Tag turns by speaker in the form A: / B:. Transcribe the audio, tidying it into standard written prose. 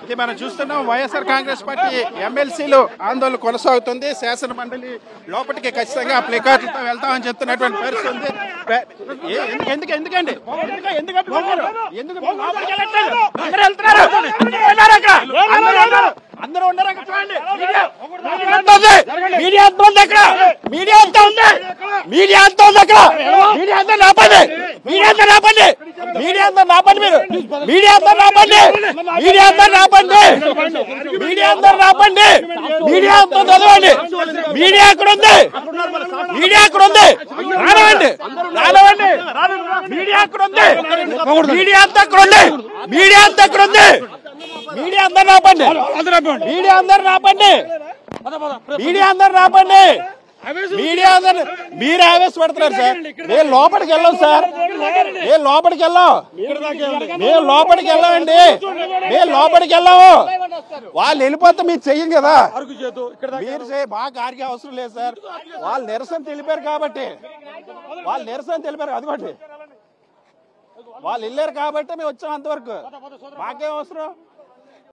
A: ఇది మనం చూస్తున్నాం వైఎస్ఆర్ కాంగ్రెస్ పార్టీ ఎమ్మెల్సీలు ఆందోళన కొనసాగుతుంది. శాసన మండలి లోపలికి ఖచ్చితంగా ప్లేకార్డులతో వెళ్తామని చెప్తున్నటువంటి పరిస్థితి ఉంది. ఎందుకండి అందరూ ఉన్నారు అక్కడ చూడండి. మీడియా అంతా ఉంది అక్కడ, మీడియా అంతా ఉంది, మీడియా అంతా ఉంది అక్కడ, మీడియా అంతా నాపండి, మీడియా అంతా నాపండి, మీడియా అంతా నాపండి, మీరు మీడియా అంతా నాపండి, మీడియా అంతా నాపండి, మీడియా అంతా నాపండి, మీడియా అంతా చదవండి. మీడియా అక్కడ ఉంది, మీడియా అక్కడ ఉంది, రానివ్వండి రానివ్వండి, మీడియా అక్కడ ఉంది, మీడియా అంతా అక్కడ ఉంది, మీడియా అంతా అక్కడ ఉంది, మీడియా అందరు రాపండి, మీడియా అందరు రాపండి, మీడియా అందరు రాపండి, మీడియా అందరు. మీరు ఆవేశపడుతున్నారు సార్. నేను లోపలికి వెళ్ళాం సార్, నేను లోపలికి వెళ్ళాం, మేము లోపలికి వెళ్ళామండి, మేము లోపలికి వెళ్ళాము. వాళ్ళు వెళ్ళిపోతే మీరు చెయ్యం కదా, మీరు బాగా గారికి అవసరం లేదు సార్. వాళ్ళు నిరసన తెలిపారు కాబట్టి, వాళ్ళు నిరసన తెలిపారు, అదిగోండి వాళ్ళు వెళ్ళారు కాబట్టి మేము వచ్చాం అంతవరకు. మాకేం అవసరం.